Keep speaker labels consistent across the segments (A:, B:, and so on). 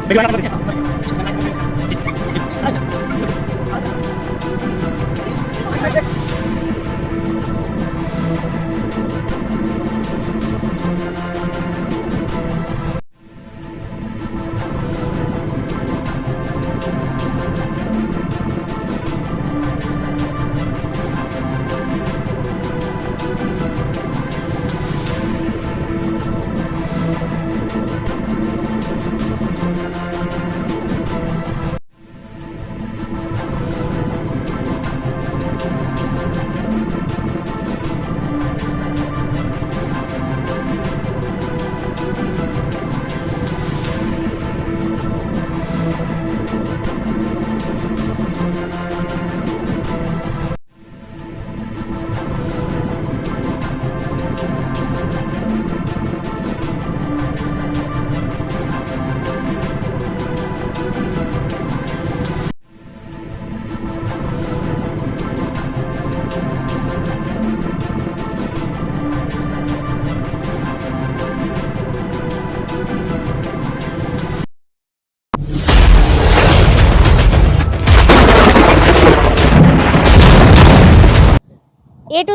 A: A to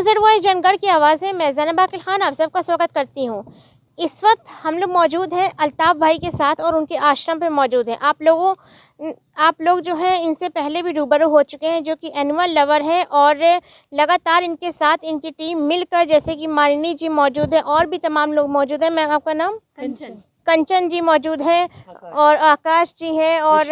A: Z voice Jangarh की आवाज़ है। मैं ज़ैनब आकिल खान आप सबका स्वागत करती हूँ। इस वक्त हम लोग मौजूद हैं अल्ताफ़ भाई के साथ और उनके आश्रम पे मौजूद हैं। आप लोग जो हैं इनसे पहले भी रूबरू हो चुके हैं, जो कि एनिमल लवर हैं और लगातार इनके साथ इनकी टीम मिलकर, जैसे कि मालिनी जी मौजूद है और भी तमाम लोग मौजूद हैं। मैम आपका नाम? कंचन जी मौजूद हैं और आकाश जी हैं और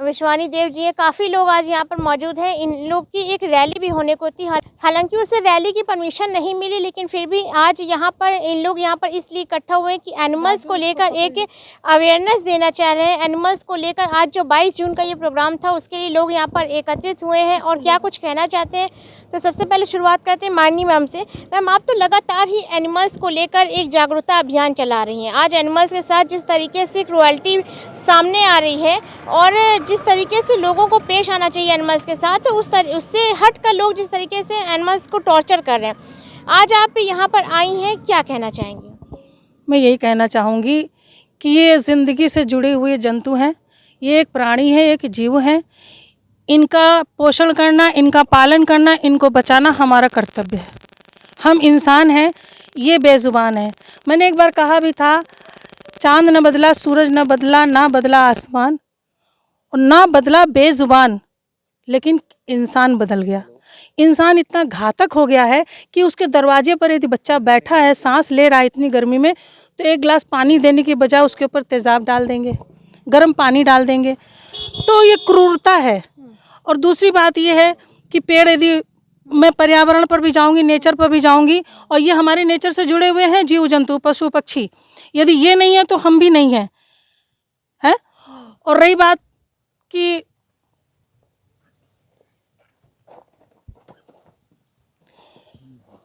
A: विश्वानी देव जी हैं। काफ़ी लोग आज यहाँ पर मौजूद हैं। इन लोग की एक रैली भी होने को थी, हालांकि उसे रैली की परमिशन नहीं मिली, लेकिन फिर भी आज यहाँ पर इन लोग यहाँ पर इसलिए इकट्ठा हुए हैं कि एनिमल्स को लेकर एक अवेयरनेस देना चाह रहे हैं। एनिमल्स को लेकर आज जो 22 जून का ये प्रोग्राम था, उसके लिए लोग यहाँ पर एकत्रित हुए हैं और क्या कुछ कहना चाहते हैं। तो सबसे पहले शुरुआत करते हैं माननी मैम से। मैम, आप तो लगातार ही एनिमल्स को लेकर एक जागरूकता अभियान चला रही हैं। आज एनिमल्स के साथ जिस तरीके से क्रूअल्टी सामने आ रही है और जिस तरीके से लोगों को पेश आना चाहिए एनिमल्स के साथ, उससे हट कर लोग जिस तरीके से एनिमल्स को टॉर्चर कर रहे हैं, आज आप यहाँ पर आई हैं, क्या कहना चाहेंगी?
B: मैं यही कहना चाहूँगी कि ये ज़िंदगी से जुड़े हुए जंतु हैं। ये एक प्राणी है, एक जीव है। इनका पोषण करना, इनका पालन करना, इनको बचाना हमारा कर्तव्य है। हम इंसान हैं, ये बेज़ुबान है। मैंने एक बार कहा भी था, चाँद न बदला, सूरज न बदला, ना बदला आसमान और ना बदला बेज़ुबान, लेकिन इंसान बदल गया। इंसान इतना घातक हो गया है कि उसके दरवाजे पर यदि बच्चा बैठा है, सांस ले रहा है इतनी गर्मी में, तो एक गिलास पानी देने के बजाय उसके ऊपर तेज़ाब डाल देंगे, गर्म पानी डाल देंगे। तो ये क्रूरता है। और दूसरी बात ये है कि पेड़, यदि मैं पर्यावरण पर भी जाऊंगी, नेचर पर भी जाऊंगी, और ये हमारे नेचर से जुड़े हुए हैं जीव जंतु, पशु पक्षी, यदि ये नहीं है तो हम भी नहीं हैं, है? और रही बात कि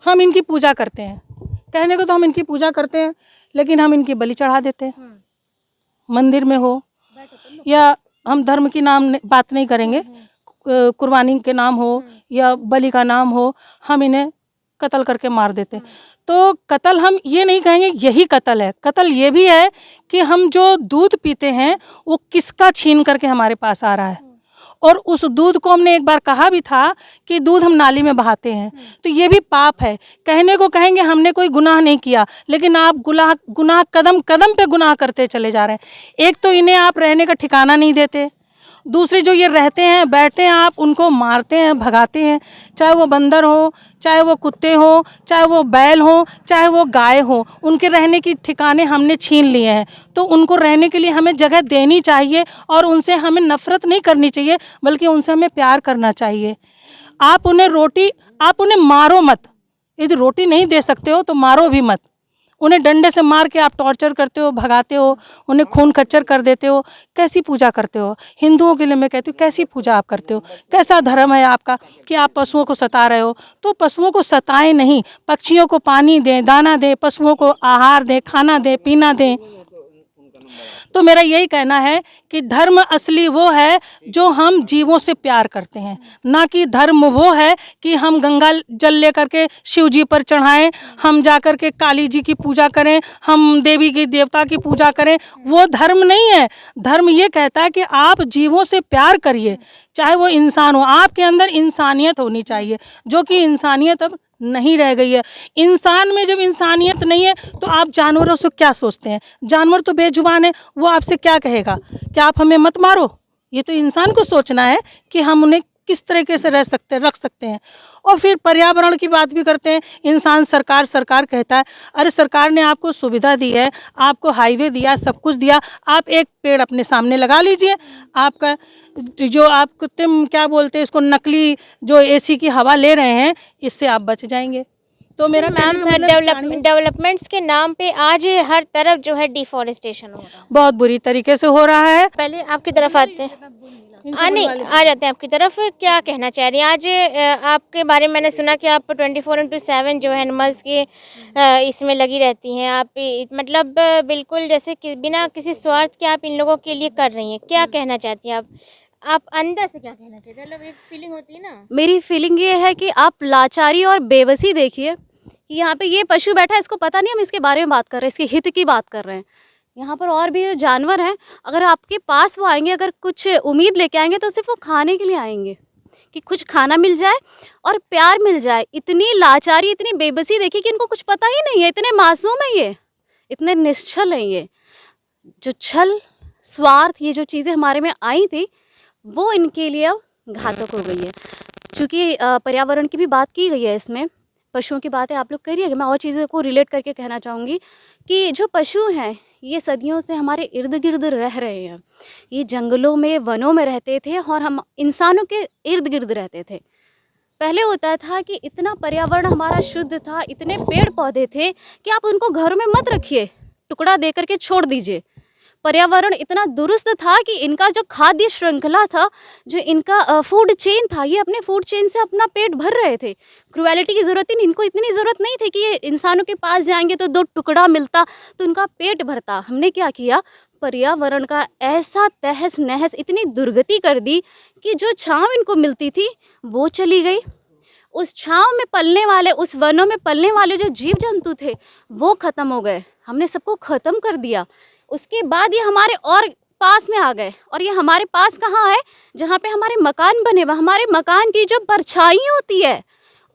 B: हम इनकी पूजा करते हैं, कहने को तो हम इनकी पूजा करते हैं, लेकिन हम इनकी बलि चढ़ा देते हैं। मंदिर में हो या हम धर्म की नाम बात नहीं करेंगे, कुर्बानी के नाम हो या बलि का नाम हो, हम इन्हें कत्ल करके मार देते हैं। तो कत्ल हम ये नहीं कहेंगे यही कत्ल है। कत्ल ये भी है कि हम जो दूध पीते हैं वो किसका छीन करके हमारे पास आ रहा है, और उस दूध को हमने एक बार कहा भी था कि दूध हम नाली में बहाते हैं, तो ये भी पाप है। कहने को कहेंगे हमने कोई गुनाह नहीं किया, लेकिन आप गुनाह कदम कदम पे गुनाह करते चले जा रहे हैं। एक तो इन्हें आप रहने का ठिकाना नहीं देते, दूसरे जो ये रहते हैं बैठते हैं, आप उनको मारते हैं, भगाते हैं, चाहे वो बंदर हो, चाहे वो कुत्ते हो, चाहे वो बैल हो, चाहे वो गाय हो, उनके रहने की ठिकाने हमने छीन लिए हैं। तो उनको रहने के लिए हमें जगह देनी चाहिए और उनसे हमें नफ़रत नहीं करनी चाहिए, बल्कि उनसे हमें प्यार करना चाहिए। आप उन्हें मारो मत। यदि रोटी नहीं दे सकते हो तो मारो भी मत। उन्हें डंडे से मार के आप टॉर्चर करते हो, भगाते हो, उन्हें खून खच्चर कर देते हो। कैसी पूजा करते हो? हिंदुओं के लिए मैं कहती हूँ, कैसी पूजा आप करते हो? कैसा धर्म है आपका कि आप पशुओं को सता रहे हो? तो पशुओं को सताएं नहीं, पक्षियों को पानी दें, दाना दें, पशुओं को आहार दें, खाना दें, पीना दें। तो मेरा यही कहना है कि धर्म असली वो है जो हम जीवों से प्यार करते हैं, ना कि धर्म वो है कि हम गंगा जल लेकर के शिव जी पर चढ़ाएं, हम जाकर के काली जी की पूजा करें, हम देवी की देवता की पूजा करें। वो धर्म नहीं है। धर्म ये कहता है कि आप जीवों से प्यार करिए, चाहे वो इंसान हो। आपके अंदर इंसानियत होनी चाहिए, जो कि इंसानियत अब नहीं रह गई है। इंसान में जब इंसानियत नहीं है तो आप जानवरों से क्या सोचते हैं? जानवर तो बेजुबान है, वो आपसे क्या कहेगा कि आप हमें मत मारो। ये तो इंसान को सोचना है कि हम उन्हें किस तरीके से रख सकते हैं। और फिर पर्यावरण की बात भी करते हैं। इंसान सरकार सरकार कहता है, अरे सरकार ने आपको सुविधा दी है, आपको हाईवे दिया, सब कुछ दिया, आप एक पेड़ अपने सामने लगा लीजिए। आपका जो आप कृत्रिम क्या बोलते हैं इसको, नकली जो एसी की हवा ले रहे हैं, इससे आप बच जाएंगे। तो मेरा
A: मैम डेवलपमेंट्स के नाम पे आज हर तरफ जो है डिफॉरेस्टेशन हो रहा है,
B: बहुत बुरी तरीके से हो रहा है।
A: पहले आपकी तरफ आते हैं, नहीं आ जाते हैं आपकी तरफ। क्या कहना चाह रही हैं आज आपके बारे में? मैंने सुना कि आप 24/7 जो है एनिमल्स के इसमें लगी रहती हैं आप, मतलब बिल्कुल जैसे कि बिना किसी स्वार्थ के आप इन लोगों के लिए कर रही हैं। क्या कहना चाहती हैं आप अंदर से क्या कहना चाहते हैं? मतलब एक फीलिंग होती है ना।
C: मेरी फीलिंग ये है कि आप लाचारी और बेबसी देखिए कि यहाँ पे ये पशु बैठा है, इसको पता नहीं हम इसके बारे में बात कर रहे हैं, इसके हित की बात कर रहे हैं। यहाँ पर और भी जानवर हैं, अगर आपके पास वो आएंगे, अगर कुछ उम्मीद लेके आएंगे तो सिर्फ वो खाने के लिए आएंगे कि कुछ खाना मिल जाए और प्यार मिल जाए। इतनी लाचारी, इतनी बेबसी देखिए कि इनको कुछ पता ही नहीं है। इतने मासूम है ये, इतने निश्चल हैं ये। जो छल स्वार्थ ये जो चीज़ें हमारे में आई थी वो इनके लिए अब घातक हो गई है। चूँकि पर्यावरण की भी बात की गई है, इसमें पशुओं की बात है, आप लोग करिए। मैं और चीज़ों को रिलेट करके कहना चाहूँगी कि जो पशु हैं ये सदियों से हमारे इर्द गिर्द रह रहे हैं। ये जंगलों में, वनों में रहते थे और हम इंसानों के इर्द गिर्द रहते थे। पहले होता था कि इतना पर्यावरण हमारा शुद्ध था, इतने पेड़ पौधे थे कि आप उनको घरों में मत रखिए, टुकड़ा दे करके छोड़ दीजिए। पर्यावरण इतना दुरुस्त था कि इनका जो खाद्य श्रृंखला था, जो इनका फूड चेन था, ये अपने फूड चेन से अपना पेट भर रहे थे। क्रुएलिटी की ज़रूरत ही नहीं, इनको इतनी ज़रूरत नहीं थी कि ये इंसानों के पास जाएंगे तो 2 टुकड़ा मिलता तो उनका पेट भरता। हमने क्या किया, पर्यावरण का ऐसा तहस नहस, इतनी दुर्गति कर दी कि जो छाँव इनको मिलती थी वो चली गई। उस छाँव में पलने वाले, उस वनों में पलने वाले जो जीव जंतु थे वो ख़त्म हो गए। हमने सबको ख़त्म कर दिया। उसके बाद ये हमारे और पास में आ गए, और ये हमारे पास कहाँ है, जहाँ पे हमारे मकान बने हुए, हमारे मकान की जो परछाई होती है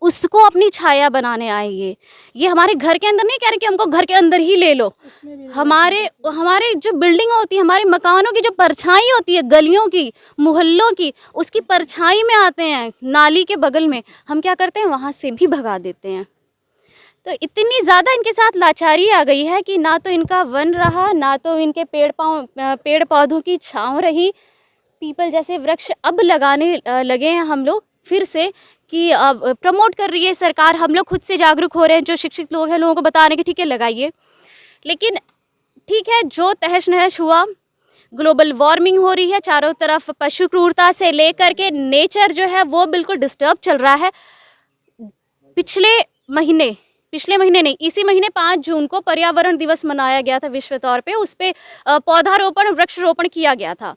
C: उसको अपनी छाया बनाने आएंगे। ये हमारे घर के अंदर नहीं कह रहे कि हमको घर के अंदर ही ले लो। हमारे जो बिल्डिंग होती है, हमारे मकानों की जो परछाई होती है, गलियों की, मोहल्लों की, उसकी परछाई में आते हैं, नाली के बगल में। हम क्या करते हैं, वहाँ से भी भगा देते हैं। तो इतनी ज़्यादा इनके साथ लाचारी आ गई है कि ना तो इनका वन रहा, ना तो इनके पेड़ पौधों की छाँव रही। पीपल जैसे वृक्ष अब लगाने लगे हैं हम लोग फिर से, कि अब प्रमोट कर रही है सरकार। हम लोग खुद से जागरूक हो रहे हैं, जो शिक्षित लोग हैं, लोगों को बता रहे हैं कि ठीक है लगाइए। लेकिन ठीक है, जो तहस नहस हुआ, ग्लोबल वार्मिंग हो रही है, चारों तरफ पशु क्रूरता से लेकर के नेचर जो है वो बिल्कुल डिस्टर्ब चल रहा है। पिछले महीने नहीं, इसी महीने 5 जून को पर्यावरण दिवस मनाया गया था विश्व तौर पे। उस पे पौधारोपण, वृक्षारोपण किया गया था।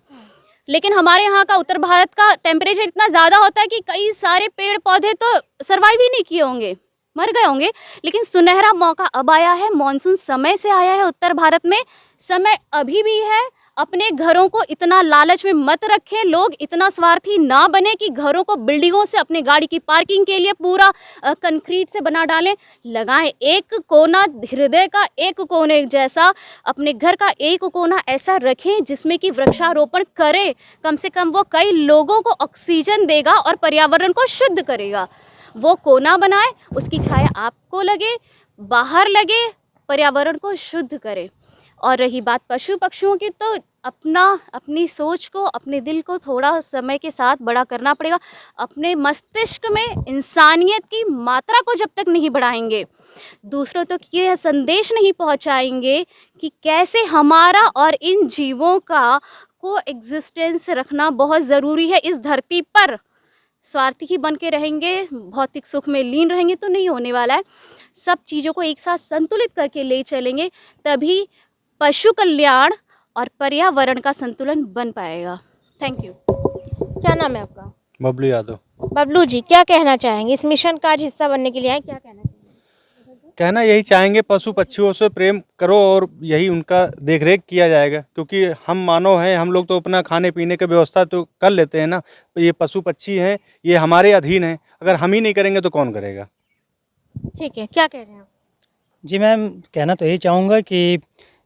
C: लेकिन हमारे यहाँ का, उत्तर भारत का टेम्परेचर इतना ज़्यादा होता है कि कई सारे पेड़ पौधे तो सर्वाइव ही नहीं किए होंगे, मर गए होंगे। लेकिन सुनहरा मौका अब आया है, मॉनसून समय से आया है उत्तर भारत में। समय अभी भी है। अपने घरों को इतना लालच में मत रखें, लोग इतना स्वार्थी ना बने कि घरों को बिल्डिंगों से, अपने गाड़ी की पार्किंग के लिए पूरा कंक्रीट से बना डालें। लगाएं एक कोना, हृदय का एक कोने जैसा, अपने घर का एक कोना ऐसा रखें जिसमें कि वृक्षारोपण करें। कम से कम वो कई लोगों को ऑक्सीजन देगा और पर्यावरण को शुद्ध करेगा। वो कोना बनाए, उसकी छाया आपको लगे, बाहर लगे, पर्यावरण को शुद्ध करे। और रही बात पशु पक्षियों की, तो अपनी सोच को, अपने दिल को थोड़ा समय के साथ बड़ा करना पड़ेगा। अपने मस्तिष्क में इंसानियत की मात्रा को जब तक नहीं बढ़ाएंगे, दूसरों तक ये संदेश नहीं पहुंचाएंगे कि कैसे हमारा और इन जीवों का को एग्जिस्टेंस रखना बहुत ज़रूरी है इस धरती पर। स्वार्थी ही बन के रहेंगे, भौतिक सुख में लीन रहेंगे तो नहीं होने वाला है। सब चीज़ों को एक साथ संतुलित करके ले चलेंगे, तभी पशु कल्याण और पर्यावरण का संतुलन बन पाएगा। Thank you.
A: क्या नाम है आपका?
D: बबलू यादव।
A: बबलू जी, क्या कहना चाहेंगे? इस मिशन का आज हिस्सा बनने के लिए आए, क्या कहना चाहेंगे?
D: कहना यही चाहेंगे, पशु पक्षियों से प्रेम करो और यही उनका देख रेख किया जाएगा, क्योंकि हम मानव हैं, हम लोग तो अपना खाने पीने की व्यवस्था तो कर लेते हैं ना, तो ये पशु पक्षी हैं, ये हमारे अधीन हैं, अगर हम ही नहीं करेंगे तो कौन करेगा।
A: ठीक है, क्या कह रहे हैं आप?
E: जी मैम, कहना तो यही चाहूँगा कि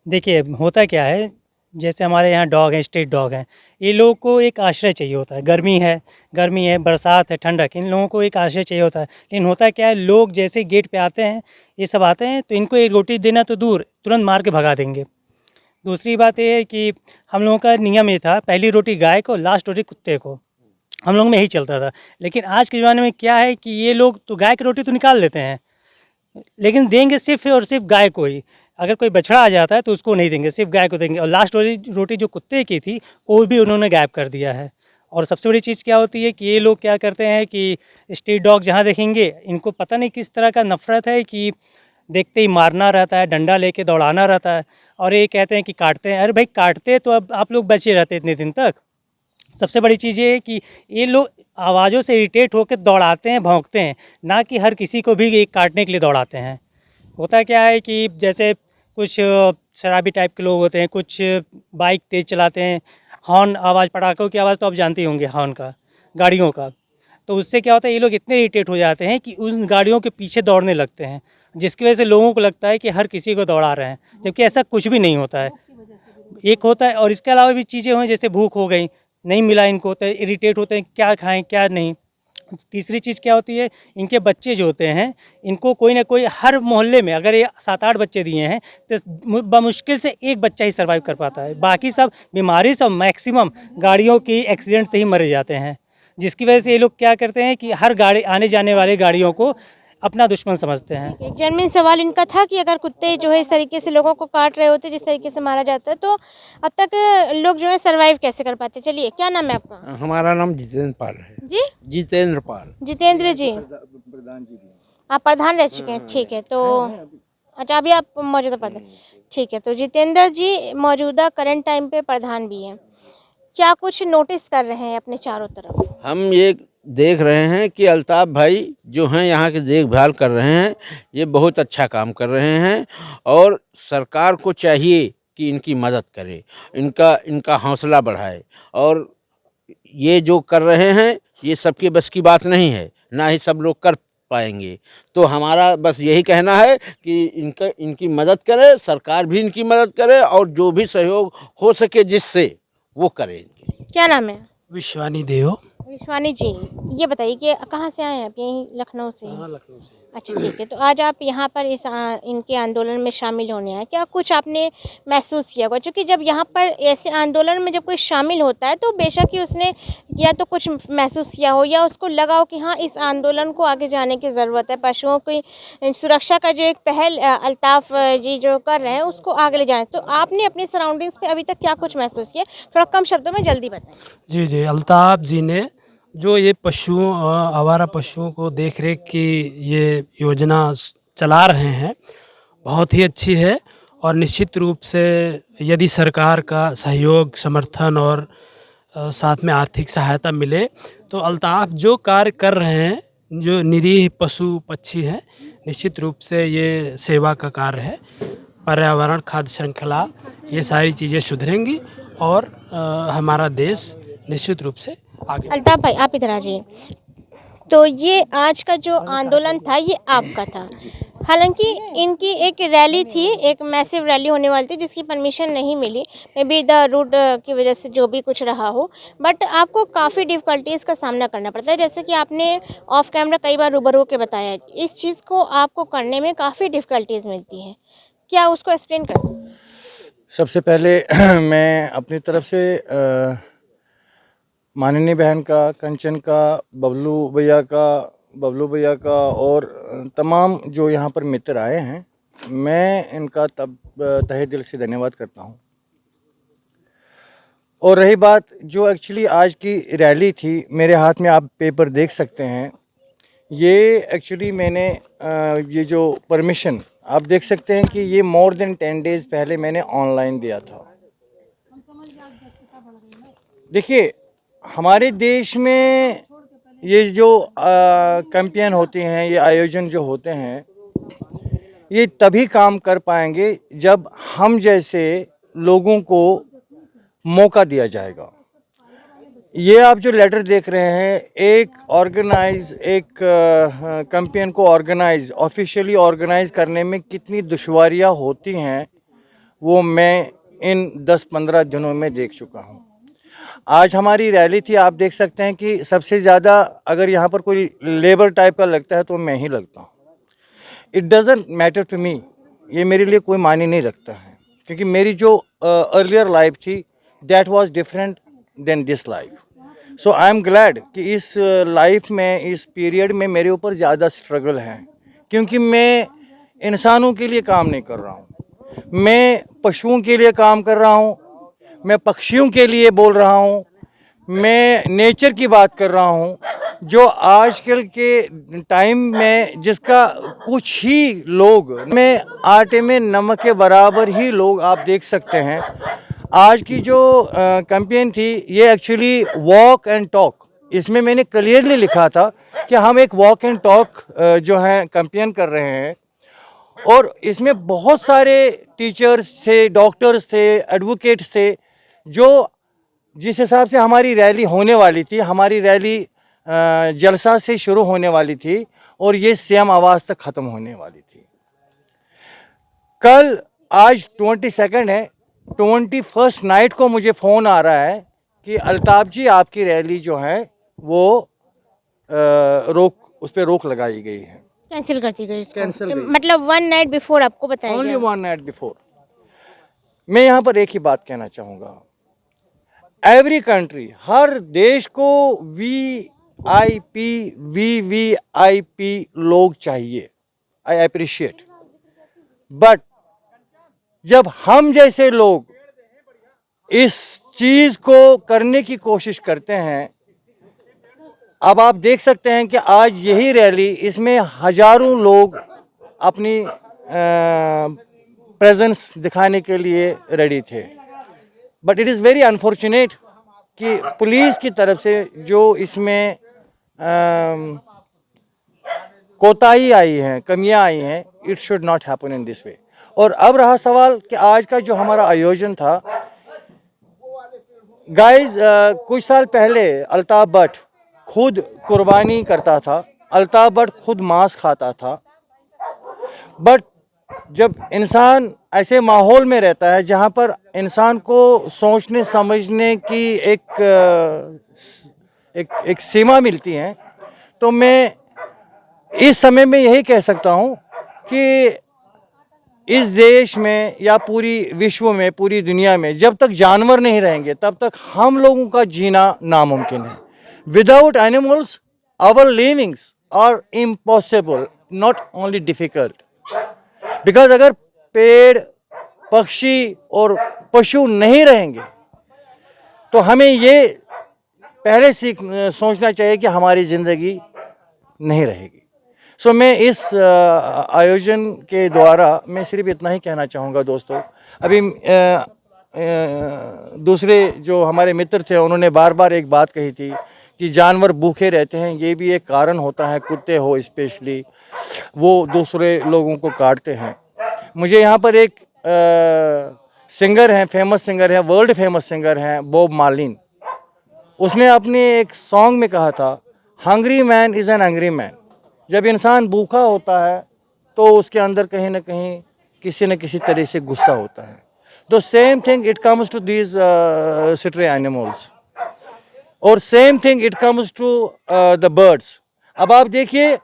E: देखिए होता क्या है, जैसे हमारे यहाँ डॉग हैं, स्ट्रीट डॉग हैं, ये लोगों को एक आश्रय चाहिए होता है। गर्मी है, बरसात है, ठंडक, इन लोगों को एक आश्रय चाहिए होता है। लेकिन होता क्या है, लोग जैसे गेट पे आते हैं, ये सब आते हैं, तो इनको एक रोटी देना तो दूर, तुरंत मार के भगा देंगे। दूसरी बात ये है कि हम लोगों का नियम ये था, पहली रोटी गाय को, लास्ट रोटी कुत्ते को, हम लोग में यही चलता था। लेकिन आज के ज़माने में क्या है कि ये लोग तो गाय की रोटी तो निकाल लेते हैं, लेकिन देंगे सिर्फ और सिर्फ गाय को ही। अगर कोई बछड़ा आ जाता है तो उसको नहीं देंगे, सिर्फ गाय को देंगे। और लास्ट रोटी जो कुत्ते की थी वो भी उन्होंने गायब कर दिया है। और सबसे बड़ी चीज़ क्या होती है कि ये लोग क्या करते हैं कि स्ट्रीट डॉग जहाँ देखेंगे, इनको पता नहीं किस तरह का नफ़रत है कि देखते ही मारना रहता है, डंडा लेके दौड़ाना रहता है। और ये कहते हैं कि काटते हैं। अरे भाई, काटते तो अब आप लोग बचे रहते इतने दिन तक। सबसे बड़ी चीज़ ये है कि ये लोग आवाज़ों से इरिटेट होकर दौड़ाते हैं, भौंकते हैं, ना कि हर किसी को भी एक काटने के लिए दौड़ाते हैं। होता क्या है कि जैसे कुछ शराबी टाइप के लोग होते हैं, कुछ बाइक तेज़ चलाते हैं, हॉर्न आवाज़, पटाखों की आवाज़ तो आप जानते ही होंगे, हॉर्न का, गाड़ियों का। तो उससे क्या होता है, ये लोग इतने इरिटेट हो जाते हैं कि उन गाड़ियों के पीछे दौड़ने लगते हैं, जिसकी वजह से लोगों को लगता है कि हर किसी को दौड़ा रहे हैं, जबकि ऐसा कुछ भी नहीं होता है। एक होता है, और इसके अलावा भी चीज़ें हुई, जैसे भूख हो गई, नहीं मिला इनको, तो इरिटेट होते हैं, क्या खाएं क्या नहीं। तीसरी चीज़ क्या होती है, इनके बच्चे जो होते हैं, इनको कोई ना कोई, हर मोहल्ले में अगर ये 7-8 बच्चे दिए हैं तो बमुश्किल से एक बच्चा ही सर्वाइव कर पाता है। बाकी सब बीमारी, सब मैक्सिमम गाड़ियों की एक्सीडेंट से ही मरे जाते हैं, जिसकी वजह से ये लोग क्या करते हैं कि हर गाड़ी, आने जाने वाले गाड़ियों को अपना दुश्मन समझते हैं।
A: एक जेन्युइन सवाल इनका था कि अगर कुत्ते जो है इस तरीके से लोगों को काट रहे होते, जिस तरीके से मारा जाता है, तो अब तक लोग जो है सर्वाइव कैसे कर पाते। चलिए, क्या नाम है आपका?
F: हमारा नाम जितेंद्र पाल है।
A: जी,
F: जितेंद्र पाल।
A: जितेंद्र जी, आप प्रधान रह चुके हैं। ठीक है, तो अच्छा, अभी आप मौजूदा प्रधान, ठीक है। तो जितेंद्र जी मौजूदा करंट टाइम पे प्रधान भी हैं। क्या कुछ नोटिस कर रहे हैं अपने चारों तरफ?
F: हम ये देख रहे हैं कि अल्ताफ भाई जो हैं यहाँ की देखभाल कर रहे हैं, ये बहुत अच्छा काम कर रहे हैं, और सरकार को चाहिए कि इनकी मदद करे, इनका हौसला बढ़ाए। और ये जो कर रहे हैं, ये सबके बस की बात नहीं है, ना ही सब लोग कर पाएंगे। तो हमारा बस यही कहना है कि इनकी मदद करे, सरकार भी इनकी मदद करे, और जो भी सहयोग हो सके जिससे, वो करें।
A: क्या नाम है?
G: विश्वानी देव।
A: विश्वानी जी, ये बताइए कि कहाँ से आए हैं आप? यहीं लखनऊ से?
G: लखनऊ से।
A: अच्छा, ठीक है। तो आज आप यहाँ पर इस इनके आंदोलन में शामिल होने आए, क्या कुछ आपने महसूस किया होगा? क्योंकि जब यहाँ पर ऐसे आंदोलन में जब कोई शामिल होता है, तो बेशक ही उसने या तो कुछ महसूस किया हो, या उसको लगा हो कि हाँ, इस आंदोलन को आगे जाने की ज़रूरत है। पशुओं की सुरक्षा का जो एक पहल अल्ताफ़ जी जो कर रहे हैं, उसको आगे ले जाए। तो आपने अपनी सराउंडिंग्स पे अभी तक क्या कुछ महसूस किया? थोड़ा कम शब्दों में जल्दी बताएं।
G: जी, अल्ताफ जी ने जो ये पशुओं, आवारा पशुओं को देख रेख की ये योजना चला रहे हैं, बहुत ही अच्छी है। और निश्चित रूप से यदि सरकार का सहयोग, समर्थन और साथ में आर्थिक सहायता मिले, तो अल्ताफ जो कार्य कर रहे हैं, जो निरीह पशु पक्षी हैं, निश्चित रूप से ये सेवा का कार्य है। पर्यावरण, खाद्य श्रृंखला, ये सारी चीज़ें सुधरेंगी और हमारा देश निश्चित रूप से आगे।
A: अल्ताफ भाई, आप इधर आ जाइए। तो ये आज का जो आंदोलन था, ये आपका था। हालांकि इनकी एक रैली थी, एक मैसिव रैली होने वाली थी, जिसकी परमिशन नहीं मिली, मे बी द रूट की वजह से, जो भी कुछ रहा हो। बट आपको काफ़ी डिफ़िकल्टीज़ का सामना करना पड़ता है, जैसे कि आपने ऑफ कैमरा कई बार रूबरू के बताया। इस चीज़ को आपको करने में काफ़ी डिफ़िकल्टीज़ मिलती हैं, क्या उसको एक्सप्लेन कर सकते हैं?
D: सबसे पहले मैं अपनी तरफ से माननीय बहन का, कंचन का, बबलू भैया का और तमाम जो यहाँ पर मित्र आए हैं, मैं इनका तहे दिल से धन्यवाद करता हूँ। और रही बात जो एक्चुअली आज की रैली थी, मेरे हाथ में आप पेपर देख सकते हैं, ये एक्चुअली मैंने ये जो परमिशन आप देख सकते हैं कि ये मोर देन 10 डेज़ पहले मैंने ऑनलाइन दिया था।
H: देखिए, हमारे देश में ये जो कैंपेन होते हैं, ये आयोजन जो होते हैं, ये तभी काम कर पाएंगे जब हम जैसे लोगों को मौका दिया जाएगा। ये आप जो लेटर देख रहे हैं, एक कैंपेन को ऑफिशियली ऑर्गेनाइज करने में कितनी दुश्वारियां होती हैं, वो मैं इन 10-15 दिनों में देख चुका हूँ। आज हमारी रैली थी, आप देख सकते हैं कि सबसे ज़्यादा अगर यहाँ पर कोई लेबर टाइप का लगता है तो मैं ही लगता हूँ। It doesn't matter to me, ये मेरे लिए कोई मायने नहीं रखता है, क्योंकि मेरी जो अर्लियर लाइफ थी that was different than this life. So I am glad कि इस लाइफ में, इस पीरियड में मेरे ऊपर ज़्यादा स्ट्रगल है, क्योंकि मैं इंसानों के लिए काम नहीं कर रहा हूँ, मैं पशुओं के लिए काम कर रहा हूँ, मैं पक्षियों के लिए बोल रहा हूँ, मैं नेचर की बात कर रहा हूँ, जो आजकल के टाइम में जिसका कुछ ही लोग में आटे में नमक के बराबर ही लोग आप देख सकते हैं। आज की जो कैंपेन थी ये एक्चुअली वॉक एंड टॉक, इसमें मैंने क्लियरली लिखा था कि हम एक वॉक एंड टॉक जो है कैंपेन कर रहे हैं, और इसमें बहुत सारे टीचर्स थे, डॉक्टर्स थे, एडवोकेट्स थे, जो जिस हिसाब से हमारी रैली होने वाली थी, हमारी रैली जलसा से शुरू होने वाली थी और ये सीएम आवास तक ख़त्म होने वाली थी। कल आज 22 है, 21 नाइट को मुझे फ़ोन आ रहा है कि अल्ताफ़ जी आपकी रैली जो है वो उस पर रोक लगाई गई है,
A: कैंसिल कर दी गई इसको।
H: कैंसिल गई।
A: मतलब 1 नाइट बिफोर आपको बताया
H: ओनली
A: गया।
H: 1 नाइट बिफोर। मैं यहाँ पर एक ही बात कहना चाहूँगा, एवरी कंट्री, हर देश को वीवीआईपी लोग चाहिए, आई अप्रिशिएट, बट जब हम जैसे लोग इस चीज़ को करने की कोशिश करते हैं, अब आप देख सकते हैं कि आज यही रैली, इसमें हजारों लोग अपनी प्रेजेंस दिखाने के लिए रेडी थे, but it is very unfortunate कि पुलिस की तरफ से जो इसमें कोताही आई है, कमियां आई हैं, it should not happen in this way. और अब रहा सवाल कि आज का जो हमारा आयोजन था, गाइस, कुछ साल पहले अल्ताफ़ भट्ट खुद कुर्बानी करता था, अल्ताफ़ भट्ट खुद मांस खाता था, बट जब इंसान ऐसे माहौल में रहता है जहाँ पर इंसान को सोचने समझने की एक सीमा मिलती है, तो मैं इस समय में यही कह सकता हूँ कि इस देश में या पूरी विश्व में, पूरी दुनिया में जब तक जानवर नहीं रहेंगे तब तक हम लोगों का जीना नामुमकिन है। Without animals our livings are impossible, not only difficult. Because अगर पेड़, पक्षी और पशु नहीं रहेंगे तो हमें ये पहले सोचना चाहिए कि हमारी ज़िंदगी नहीं रहेगी। सो मैं इस आयोजन के द्वारा मैं सिर्फ इतना ही कहना चाहूँगा दोस्तों। अभी दूसरे जो हमारे मित्र थे उन्होंने बार बार एक बात कही थी कि जानवर भूखे रहते हैं, ये भी एक कारण होता है। कुत्ते हो स्पेशली, वो दूसरे लोगों को काटते हैं। मुझे यहाँ पर एक सिंगर हैं, फेमस सिंगर हैं, वर्ल्ड फेमस सिंगर हैं, बॉब मार्लिन। उसने अपने एक सॉन्ग में कहा था, hungry man is an angry man. जब इंसान भूखा होता है तो उसके अंदर कहीं ना कहीं किसी न किसी तरह से गुस्सा होता है। The same thing it comes to these stray animals, और same thing it comes to the birds. अब आप देखिए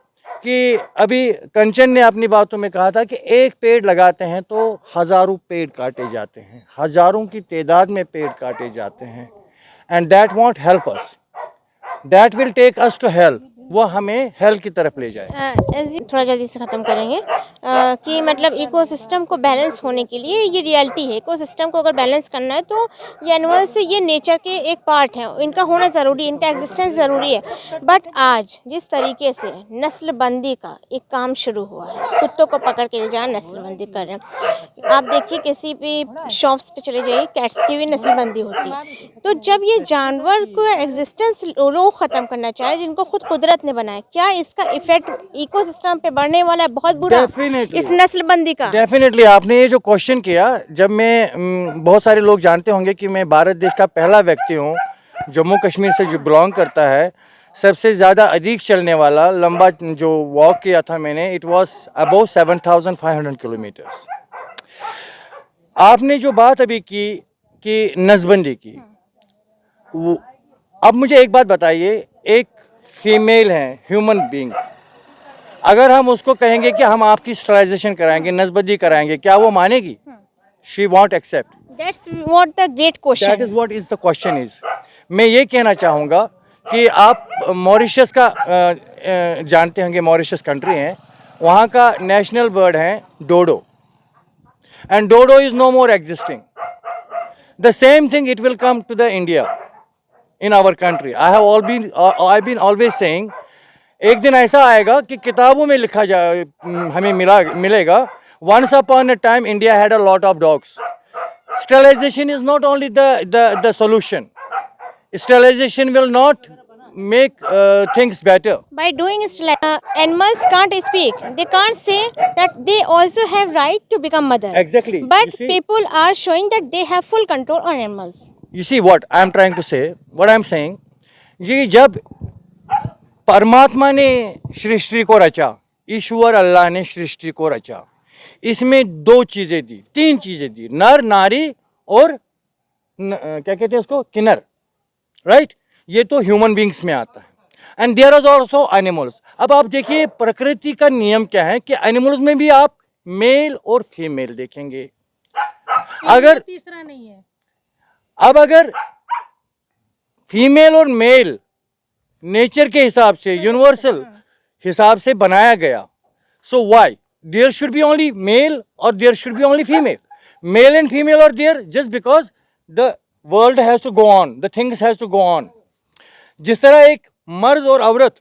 H: कि अभी कंचन ने अपनी बातों में कहा था कि एक पेड़ लगाते हैं तो हज़ारों पेड़ काटे जाते हैं, हज़ारों की तादाद में पेड़ काटे जाते हैं, and that won't help us, that will take us to hell. वो हमें हेल्थ की तरफ ले जाए।
A: थोड़ा जल्दी से ख़त्म करेंगे कि मतलब इकोसिस्टम को बैलेंस होने के लिए ये रियलिटी है। इकोसिस्टम को अगर बैलेंस करना है तो ये एनिमल्स ये नेचर के एक पार्ट हैं, इनका होना ज़रूरी है, इनका एग्जिस्टेंस ज़रूरी है। बट आज जिस तरीके से नस्लबंदी का एक काम शुरू हुआ है, कुत्तों को पकड़ के ले जाना नस्लबंदी कर रहे हैं। आप देखिए किसी भी शॉप्स पे चले जाइए, कैट्स की भी नस्लबंदी होती है। तो जब ये जानवर को एग्जिस्टेंस लोग ख़त्म करना चाहे जिनको खुद कुदरत ने बनाया, क्या इसका इफेक्ट इकोसिस्टम पे बढ़ने वाला है बहुत बुरा
H: Definitely.
A: इस नस्लबंदी का?
H: डेफिनेटली आपने ये जो क्वेश्चन किया, जब मैं बहुत सारे लोग जानते होंगे कि मैं भारत देश का पहला व्यक्ति हूँ जम्मू कश्मीर से जो बिलोंग करता है, सबसे ज़्यादा अधिक चलने वाला लंबा जो वॉक किया था मैंने, इट वाज अबाउट 7,500 किलोमीटर्स। आपने जो बात अभी की कि नसबंदी की, अब मुझे एक बात बताइए, एक फीमेल है ह्यूमन बीइंग, अगर हम उसको कहेंगे कि हम आपकी स्टरलाइजेशन कराएंगे, नसबंदी कराएंगे, क्या वो मानेगी? She won't accept.
A: That's what the great
H: that
A: question.
H: Is what is the question is. मैं ये कहना चाहूँगा कि आप मॉरिशस का जानते होंगे, मॉरिशस कंट्री है, वहाँ का नेशनल बर्ड है dodo, and dodo is no more existing. The same thing it will come to the India in our country. I been always saying, एक दिन ऐसा आएगा कि किताबों में लिखा जाए, हमें मिलेगा, once upon a time India had a lot of dogs. Sterilization is not only the solution. Sterilization will not make things better.
A: By doing animals can't speak. They can't say that they also have right to become mother.
H: Exactly.
A: But
H: You see-
A: people are showing that they have full control on animals.
H: You see what I am trying to say, what I am saying, ये जब परमात्मा ने सृष्टि को रचा, ईश्वर अल्लाह ने सृष्टि को रचा, इसमें दो चीज़ें दी, तीन चीज़ें दी, नर नारी और क्या कहते हैं उसको, किन्नर, राइट? ये तो ह्यूमन बींग्स में आता है, and there is also animals. अब आप देखिए प्रकृति का नियम क्या है कि एनिमल्स में भी आप मेल और फीमेल देखेंगे। अगर
B: तीसरा नहीं है।
H: अब अगर फीमेल और मेल नेचर के हिसाब से, यूनिवर्सल हिसाब से बनाया गया, so why there should be only male और there should be only female? Male and female are there just because the world has to go on, the things has to go on. जिस तरह एक मर्द और औरत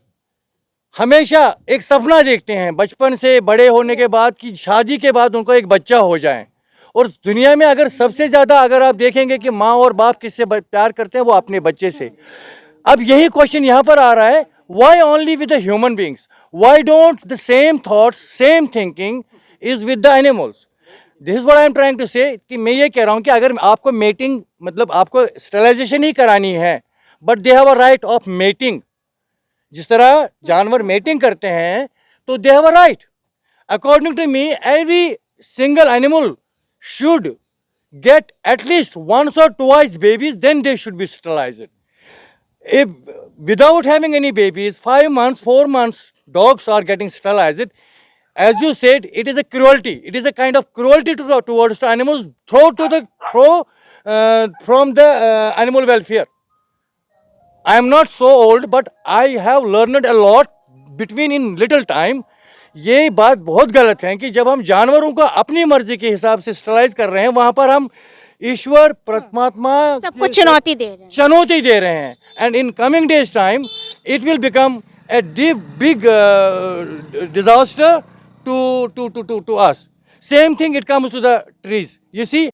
H: हमेशा एक सपना देखते हैं बचपन से बड़े होने के बाद कि शादी के बाद उनको एक बच्चा हो जाए, और दुनिया में अगर सबसे ज़्यादा अगर आप देखेंगे कि माँ और बाप किससे प्यार करते हैं, वो अपने बच्चे से। अब यही क्वेश्चन यहाँ पर आ रहा है, why only with the human beings? Why don't the same thoughts, same thinking is with the animals? This is what I am trying to say, कि मैं ये कह रहा हूँ कि अगर आपको मेटिंग, मतलब आपको स्टरलाइजेशन ही करानी है, but they have a right of mating. जिस तरह जानवर मेटिंग करते हैं तो they have a right. According to me, every single animal should get at least once or twice babies, then they should be sterilized. If without having any babies, 5 months, 4 months, dogs are getting sterilized, as you said, it is a cruelty. It is a kind of cruelty towards the animals, from the animal welfare. I am not so old, but I have learned a lot between in little time. ये बात बहुत गलत है कि जब हम जानवरों को अपनी मर्जी के हिसाब से स्टरलाइज कर रहे हैं, वहाँ पर हम ईश्वर परमात्मा
A: सबको चुनौती दे रहे हैं।
H: चुनौती दे रहे हैं। And in coming days time it will become a big disaster to us. Same thing it comes to the trees. You see,